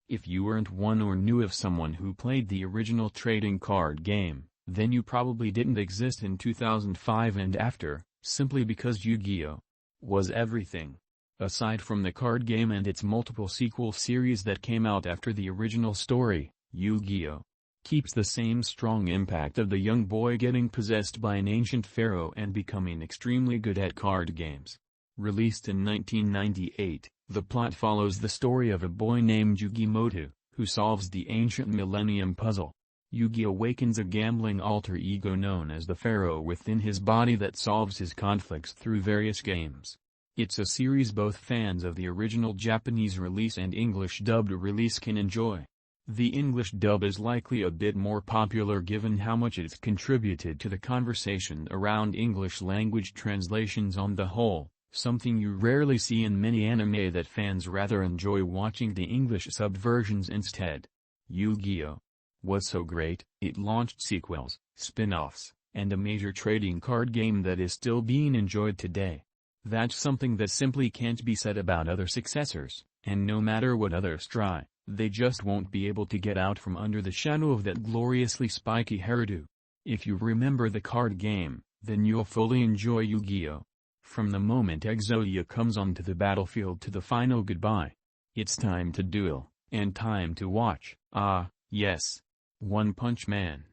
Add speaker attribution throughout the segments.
Speaker 1: If you weren't one or knew of someone who played the original trading card game, then you probably didn't exist in 2005 and after, simply because Yu-Gi-Oh! Was everything. Aside from the card game and its multiple sequel series that came out after the original story, Yu-Gi-Oh! Keeps the same strong impact of the young boy getting possessed by an ancient pharaoh and becoming extremely good at card games. Released in 1998, the plot follows the story of a boy named Yugi Moto, who solves the ancient Millennium Puzzle. Yugi awakens a gambling alter ego known as the Pharaoh within his body that solves his conflicts through various games. It's a series both fans of the original Japanese release and English dubbed release can enjoy. The English dub is likely a bit more popular given how much it's contributed to the conversation around English language translations on the whole, something you rarely see in many anime that fans rather enjoy watching the English subbed versions instead. Yu-Gi-Oh! Was so great, it launched sequels, spin-offs, and a major trading card game that is still being enjoyed today. That's something that simply can't be said about other successors, and no matter what others try, they just won't be able to get out from under the shadow of that gloriously spiky hairdo. If you remember the card game, then you'll fully enjoy Yu-Gi-Oh! From the moment Exodia comes onto the battlefield to the final goodbye. It's time to duel, and time to watch. Ah, yes. One Punch Man.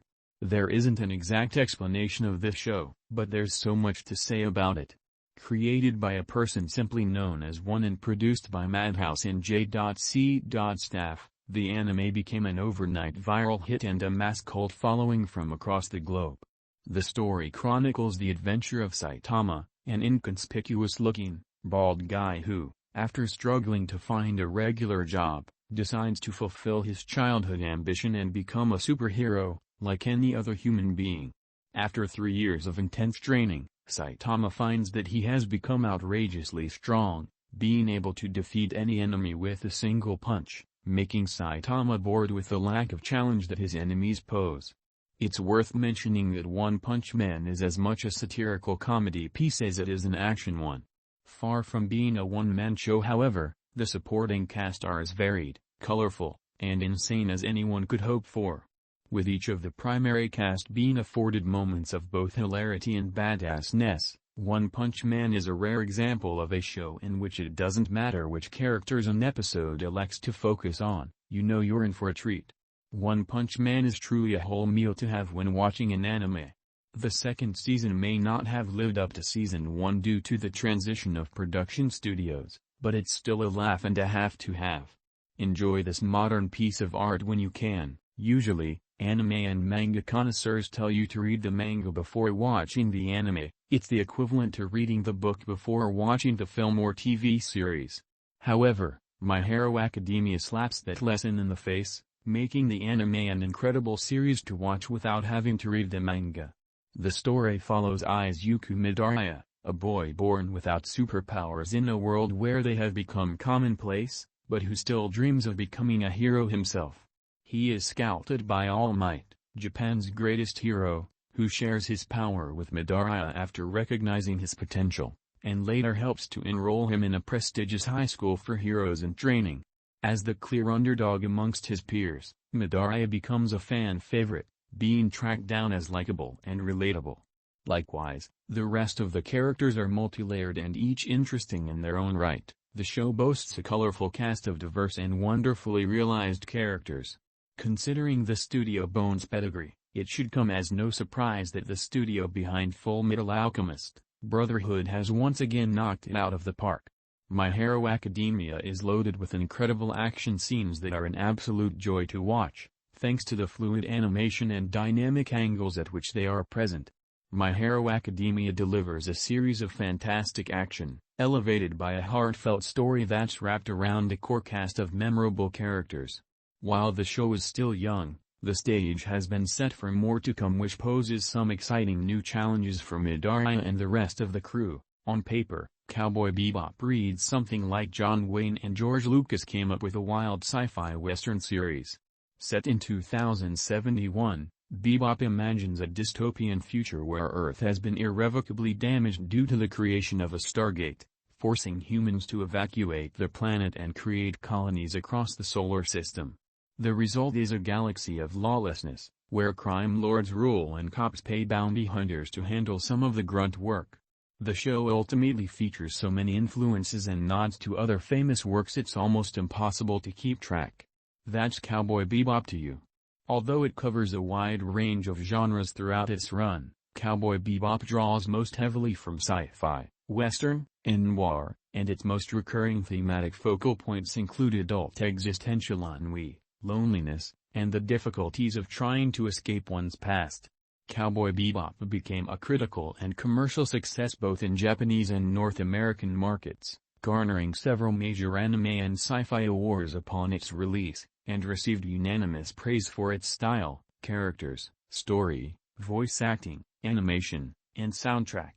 Speaker 1: There isn't an exact explanation of this show, but there's so much to say about it. Created by a person simply known as One and produced by Madhouse and J.C. Staff, the anime became an overnight viral hit and a mass cult following from across the globe. The story chronicles the adventure of Saitama, an inconspicuous-looking, bald guy who, after struggling to find a regular job, decides to fulfill his childhood ambition and become a superhero, like any other human being. After 3 years of intense training, Saitama finds that he has become outrageously strong, being able to defeat any enemy with a single punch, making Saitama bored with the lack of challenge that his enemies pose. It's worth mentioning that One Punch Man is as much a satirical comedy piece as it is an action one. Far from being a one-man show however, the supporting cast are as varied, colorful, and insane as anyone could hope for. With each of the primary cast being afforded moments of both hilarity and badassness, One Punch Man is a rare example of a show in which it doesn't matter which characters an episode elects to focus on, you know you're in for a treat. One Punch Man is truly a whole meal to have when watching an anime. The second season may not have lived up to season 1 due to the transition of production studios, but it's still a laugh and a half to have. Enjoy this modern piece of art when you can. Usually, anime and manga connoisseurs tell you to read the manga before watching the anime. It's the equivalent to reading the book before watching the film or TV series. However, My Hero Academia slaps that lesson in the face, making the anime an incredible series to watch without having to read the manga. The story follows Eizouken Midoriya, a boy born without superpowers in a world where they have become commonplace, but who still dreams of becoming a hero himself. He is scouted by All Might, Japan's greatest hero, who shares his power with Midoriya after recognizing his potential, and later helps to enroll him in a prestigious high school for heroes in training. As the clear underdog amongst his peers, Midoriya becomes a fan favorite, being tracked down as likable and relatable. Likewise, the rest of the characters are multi-layered and each interesting in their own right. The show boasts a colorful cast of diverse and wonderfully realized characters. Considering the Studio Bones pedigree, it should come as no surprise that the studio behind Fullmetal Alchemist, Brotherhood has once again knocked it out of the park. My Hero Academia is loaded with incredible action scenes that are an absolute joy to watch, thanks to the fluid animation and dynamic angles at which they are present. My Hero Academia delivers a series of fantastic action, elevated by a heartfelt story that's wrapped around a core cast of memorable characters. While the show is still young, the stage has been set for more to come which poses some exciting new challenges for Midoriya and the rest of the crew. On paper, Cowboy Bebop reads something like John Wayne and George Lucas came up with a wild sci-fi western series. Set in 2071, Bebop imagines a dystopian future where Earth has been irrevocably damaged due to the creation of a Stargate, forcing humans to evacuate the planet and create colonies across the solar system. The result is a galaxy of lawlessness, where crime lords rule and cops pay bounty hunters to handle some of the grunt work. The show ultimately features so many influences and nods to other famous works it's almost impossible to keep track. That's Cowboy Bebop to you. Although it covers a wide range of genres throughout its run, Cowboy Bebop draws most heavily from sci-fi, western, and noir, and its most recurring thematic focal points include adult existential ennui, loneliness, and the difficulties of trying to escape one's past. Cowboy Bebop became a critical and commercial success both in Japanese and North American markets, garnering several major anime and sci-fi awards upon its release, and received unanimous praise for its style, characters, story, voice acting, animation, and soundtrack.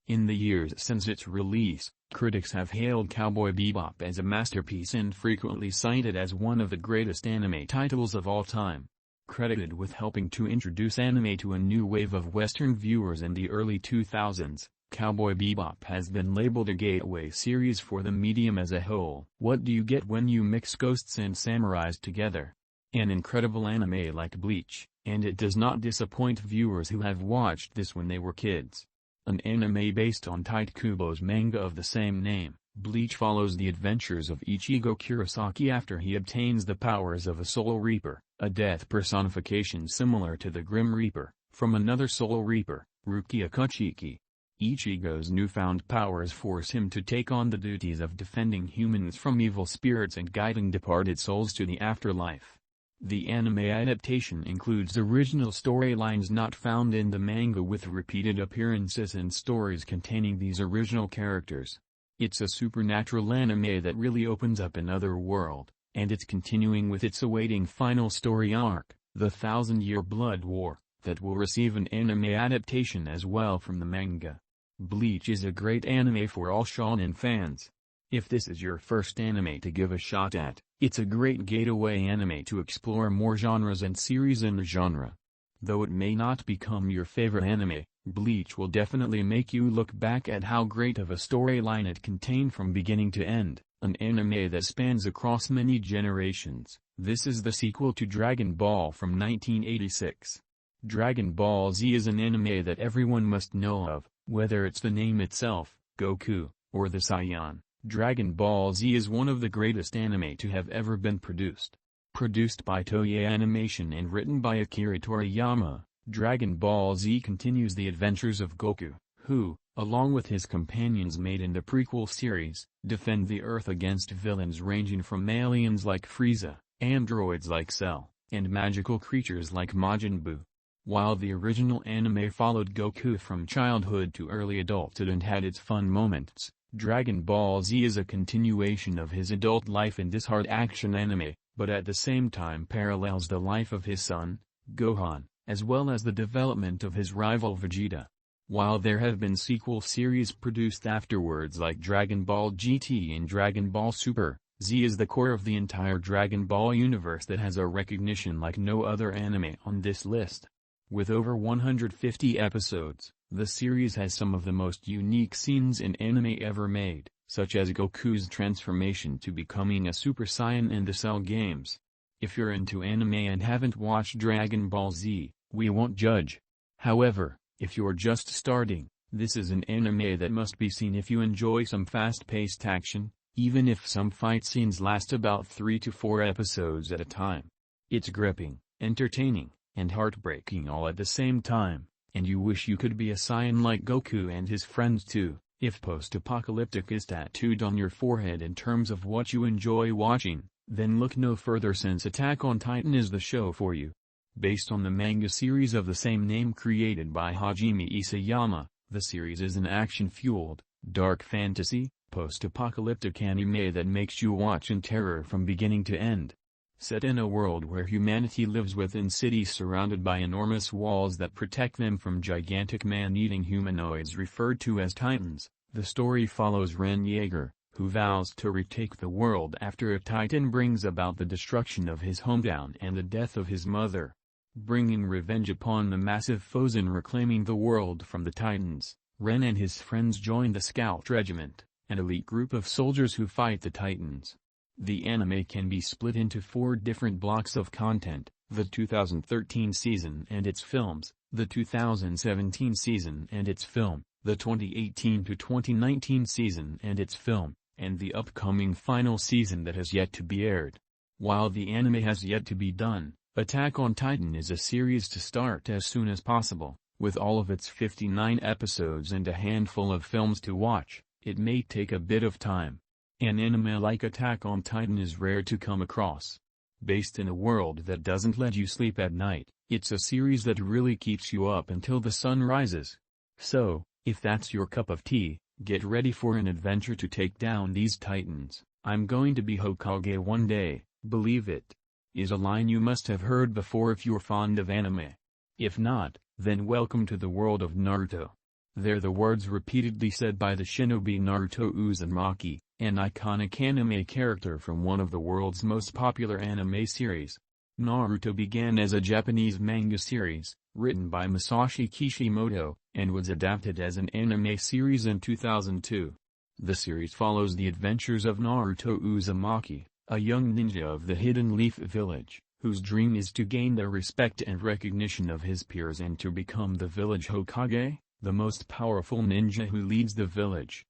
Speaker 1: In the years since its release, critics have hailed Cowboy Bebop as a masterpiece and frequently cited as one of the greatest anime titles of all time. Credited with helping to introduce anime to a new wave of Western viewers in the early 2000s, Cowboy Bebop has been labeled a gateway series for the medium as a whole. What do you get when you mix ghosts and samurais together? An incredible anime like Bleach, and it does not disappoint viewers who have watched this when they were kids. An anime based on Tite Kubo's manga of the same name, Bleach follows the adventures of Ichigo Kurosaki after he obtains the powers of a Soul Reaper, a death personification similar to the Grim Reaper, from another Soul Reaper, Rukia Kuchiki. Ichigo's newfound powers force him to take on the duties of defending humans from evil spirits and guiding departed souls to the afterlife. The anime adaptation includes original storylines not found in the manga with repeated appearances and stories containing these original characters. It's a supernatural anime that really opens up another world, and it's continuing with its awaiting final story arc, the Thousand-Year Blood War, that will receive an anime adaptation as well from the manga. Bleach is a great anime for all shonen fans. If this is your first anime to give a shot at, it's a great gateway anime to explore more genres and series in the genre. Though it may not become your favorite anime, Bleach will definitely make you look back at how great of a storyline it contained from beginning to end, an anime that spans across many generations. This is the sequel to Dragon Ball from 1986. Dragon Ball Z is an anime that everyone must know of, whether it's the name itself, Goku, or the Saiyan. Dragon Ball Z is one of the greatest anime to have ever been produced. Produced by Toei Animation and written by Akira Toriyama, Dragon Ball Z continues the adventures of Goku, who, along with his companions made in the prequel series, defend the Earth against villains ranging from aliens like Frieza, androids like Cell, and magical creatures like Majin Buu. While the original anime followed Goku from childhood to early adulthood and had its fun moments, Dragon Ball Z is a continuation of his adult life in this hard action anime, but at the same time parallels the life of his son, Gohan, as well as the development of his rival Vegeta. While there have been sequel series produced afterwards like Dragon Ball GT and Dragon Ball Super, Z is the core of the entire Dragon Ball universe that has a recognition like no other anime on this list. With over 150 episodes, the series has some of the most unique scenes in anime ever made, such as Goku's transformation to becoming a Super Saiyan in the Cell games. If you're into anime and haven't watched Dragon Ball Z, we won't judge. However, if you're just starting, this is an anime that must be seen if you enjoy some fast-paced action, even if some fight scenes last about 3 to 4 episodes at a time. It's gripping, entertaining, and heartbreaking all at the same time, and you wish you could be a Saiyan like Goku and his friends too. If post-apocalyptic is tattooed on your forehead in terms of what you enjoy watching, then look no further since Attack on Titan is the show for you. Based on the manga series of the same name created by Hajime Isayama, the series is an action-fueled, dark fantasy, post-apocalyptic anime that makes you watch in terror from beginning to end. Set in a world where humanity lives within cities surrounded by enormous walls that protect them from gigantic man-eating humanoids referred to as Titans, the story follows Ren Yeager, who vows to retake the world after a Titan brings about the destruction of his hometown and the death of his mother. Bringing revenge upon the massive foes and reclaiming the world from the Titans, Ren and his friends join the Scout Regiment, an elite group of soldiers who fight the Titans. The anime can be split into 4 different blocks of content: the 2013 season and its films, the 2017 season and its film, the 2018 to 2019 season and its film, and the upcoming final season that has yet to be aired. While the anime has yet to be done, Attack on Titan is a series to start as soon as possible. With all of its 59 episodes and a handful of films to watch, it may take a bit of time. An anime like Attack on Titan is rare to come across. Based in a world that doesn't let you sleep at night, it's a series that really keeps you up until the sun rises. So, if that's your cup of tea, get ready for an adventure to take down these titans. "I'm going to be Hokage one day, believe it," is a line you must have heard before if you're fond of anime. If not, then welcome to the world of Naruto. They're the words repeatedly said by the shinobi Naruto Uzumaki, an iconic anime character from one of the world's most popular anime series. Naruto began as a Japanese manga series, written by Masashi Kishimoto, and was adapted as an anime series in 2002. The series follows the adventures of Naruto Uzumaki, a young ninja of the Hidden Leaf Village, whose dream is to gain the respect and recognition of his peers and to become the village Hokage, the most powerful ninja who leads the village.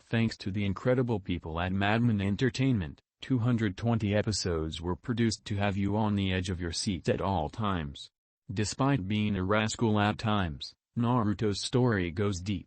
Speaker 1: Thanks to the incredible people at Madman Entertainment, 220 episodes were produced to have you on the edge of your seat at all times. Despite being a rascal at times, Naruto's story goes deep.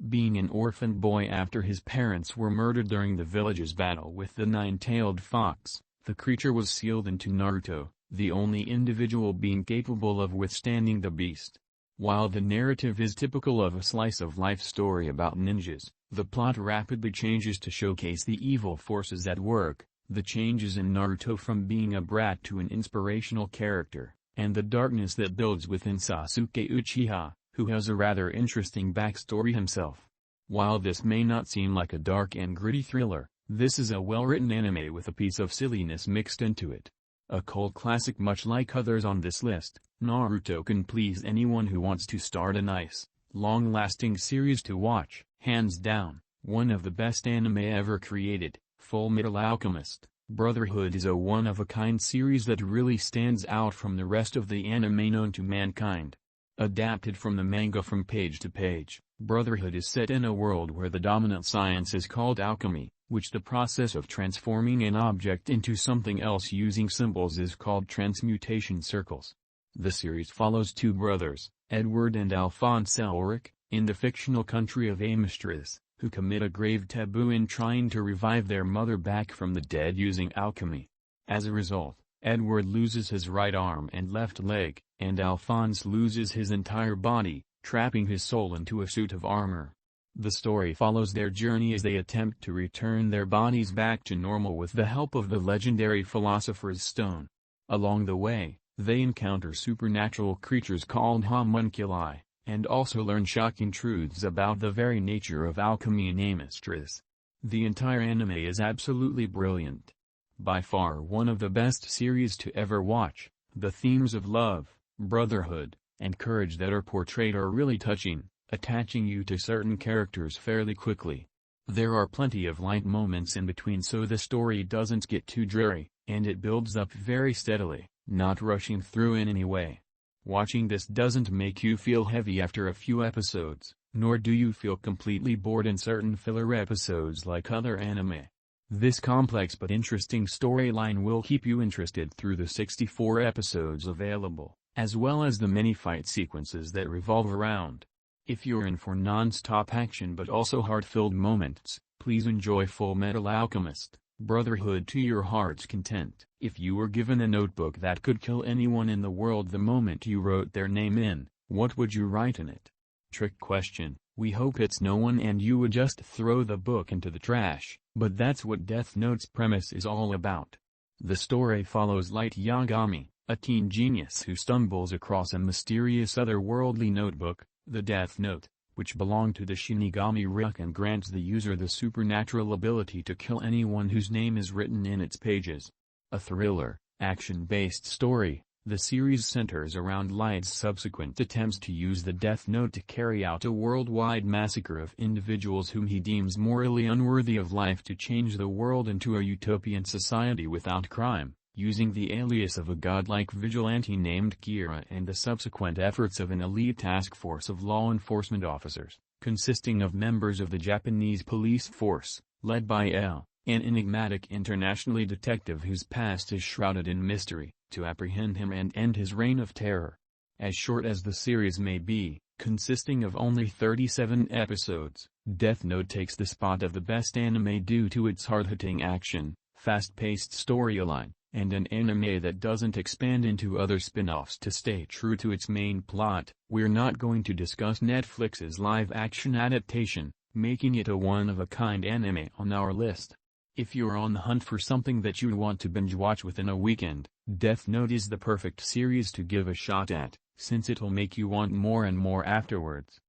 Speaker 1: Being an orphaned boy after his parents were murdered during the village's battle with the nine-tailed fox, the creature was sealed into Naruto, the only individual being capable of withstanding the beast. While the narrative is typical of a slice-of-life story about ninjas, the plot rapidly changes to showcase the evil forces at work, the changes in Naruto from being a brat to an inspirational character, and the darkness that builds within Sasuke Uchiha, who has a rather interesting backstory himself. While this may not seem like a dark and gritty thriller, this is a well-written anime with a piece of silliness mixed into it. A cult classic much like others on this list, Naruto can please anyone who wants to start a nice, long-lasting series to watch. Hands down, one of the best anime ever created, Fullmetal Alchemist, Brotherhood is a one-of-a-kind series that really stands out from the rest of the anime known to mankind. Adapted from the manga from page to page, Brotherhood is set in a world where the dominant science is called alchemy, which the process of transforming an object into something else using symbols is called transmutation circles. The series follows 2 brothers, Edward and Alphonse Elric, in the fictional country of Amistris, who commit a grave taboo in trying to revive their mother back from the dead using alchemy. As a result, Edward loses his right arm and left leg, and Alphonse loses his entire body, trapping his soul into a suit of armor. The story follows their journey as they attempt to return their bodies back to normal with the help of the legendary Philosopher's Stone. Along the way, they encounter supernatural creatures called homunculi, and also learn shocking truths about the very nature of alchemy in Amistris. The entire anime is absolutely brilliant. By far one of the best series to ever watch. The themes of love, brotherhood, and courage that are portrayed are really touching, attaching you to certain characters fairly quickly. There are plenty of light moments in between so the story doesn't get too dreary, and it builds up very steadily, not rushing through in any way. Watching this doesn't make you feel heavy after a few episodes, nor do you feel completely bored in certain filler episodes like other anime. This complex but interesting storyline will keep you interested through the 64 episodes available, as well as the many fight sequences that revolve around. If you're in for non-stop action but also heart-filled moments, please enjoy Fullmetal Alchemist, Brotherhood to your heart's content. If you were given a notebook that could kill anyone in the world the moment you wrote their name in, what would you write in it? Trick question. We hope it's no one and you would just throw the book into the trash, but that's what Death Note's premise is all about. The story follows Light Yagami, a teen genius who stumbles across a mysterious otherworldly notebook, the Death Note, which belonged to the Shinigami Ryuk and grants the user the supernatural ability to kill anyone whose name is written in its pages. A thriller, action-based story, The series centers around Light's subsequent attempts to use the Death Note to carry out a worldwide massacre of individuals whom he deems morally unworthy of life to change the world into a utopian society without crime, using the alias of a godlike vigilante named Kira and the subsequent efforts of an elite task force of law enforcement officers, consisting of members of the Japanese police force, led by L, an enigmatic internationally detective whose past is shrouded in mystery, to apprehend him and end his reign of terror. As short as the series may be, consisting of only 37 episodes, Death Note takes the spot of the best anime due to its hard-hitting action, fast-paced storyline, and an anime that doesn't expand into other spin-offs to stay true to its main plot. We're not going to discuss Netflix's live-action adaptation, making it a one-of-a-kind anime on our list. If you're on the hunt for something that you want to binge-watch within a weekend, Death Note is the perfect series to give a shot at, since it'll make you want more and more afterwards.